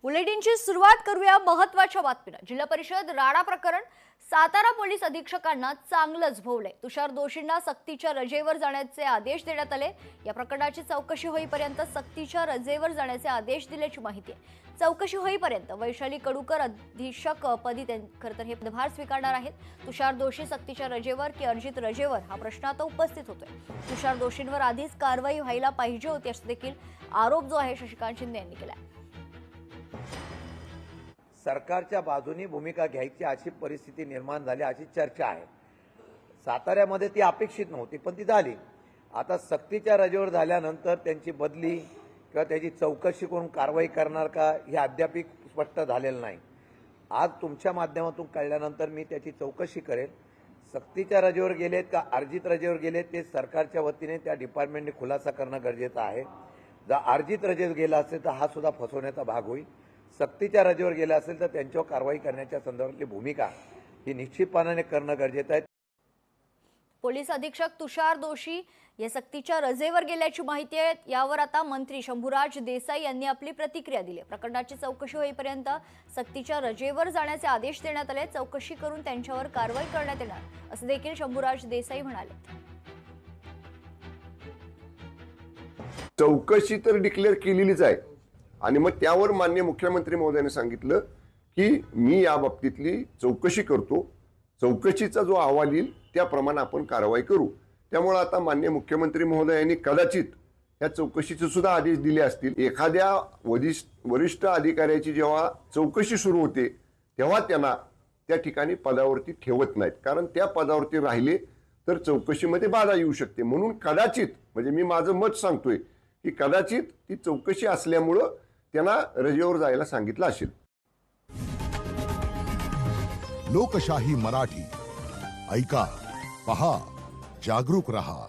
बुलेटिनची सुरुवात करूया महत्त्वाच्या बातमीनं। जिल्हा परिषद राडा प्रकरण सातारा पोलीस अधीक्षकांना चांगलंच भोवलंय। तुषार दोषींना सक्तीच्या रजेवर जाण्याचे आदेश देण्यात आले। या प्रकरणाची चौकशी होईपर्यंत सक्तीच्या रजेवर जाण्याचे आदेश दिल्याची माहिती आहे। चौकशी होईपर्यंत वैशाली कडूकर अधीक्षक पदी खरतर हे पदभार स्वीकारणार आहेत। तुषार दोषी सक्तीच्या रजेवर की अर्जित रजेवर हा प्रश्न आता उपस्थित होतोय। तुषार दोषींवर आधीच कारवाई व्हायला पाहिजे होती असा देखील आरोप जो आहे शशिकांत शिंदे यांनी केला। सरकारच्या बाजूने भूमिका घ्यायची अशी परिस्थिती निर्माण झाली अशी चर्चा आहे। साताऱ्यामध्ये ती अपेक्षित नव्हती पण ती झाली। आता सक्तीच्या रजेवर झाल्यानंतर त्यांची बदली किंवा त्याची चौकशी करून कारवाई करणार का हे अद्याप स्पष्ट झालेलं नाही। आज तुमच्या माध्यमातून कळल्यानंतर मी त्याची चौकशी करेन। सक्तीच्या रजेवर गेलेत का अर्जित रजेवर गेलेत ते सरकारच्या वतीने त्या डिपार्टमेंटने खुलासा करणं गरजेचं आहे। जर अर्जित रजेवर गेला असेल तर हा सुद्धा फसवण्याचा भाग होईल। सक्तीच्या रजेवर गेला असेल तर त्यांच्यावर कारवाई करण्याच्या संदर्भातली भूमिका ही निश्चितपणाने करणं गरजेचं आहे। पोलीस अधीक्षक तुषार दोषी या सक्तीच्या रजेवर गेल्याची माहिती आहे। यावर आता मंत्री शंभूराज देसाई यांनी आपली प्रतिक्रिया दिली। प्रकरणाची चौकशी होईपर्यंत सक्तीच्या रजेवर जाण्याचे आदेश देण्यात आले। चौकशी करून त्यांच्यावर कारवाई करण्यात येणार असं देखील शंभूराज देसाई म्हणाले। चौकशी तर डिक्लेअर केलेलीच आहे आणि मग त्यावर माननीय मुख्यमंत्री महोदयाने सांगितलं की मी या बाबतीतली चौकशी करतो। चौकशीचा जो अहवाल येईल त्याप्रमाणे आपण कारवाई करू। त्यामुळे आता माननीय मुख्यमंत्री महोदयांनी कदाचित या चौकशीचे सुद्धा आदेश दिले असतील। एखाद्या वरिष्ठ अधिकाऱ्याची जेव्हा चौकशी सुरू होते तेव्हा त्यांना त्या ठिकाणी पदावरती ठेवत नाहीत, कारण त्या पदावरती राहिले तर चौकशीमध्ये बाधा येऊ शकते। म्हणून कदाचित म्हणजे मी माझं मत सांगतोय की कदाचित ती चौकशी असल्यामुळं त्यांना रजेवर जायला सांगितलं असेल। लोकशाही मराठी ऐका, पहा, जागरूक रहा।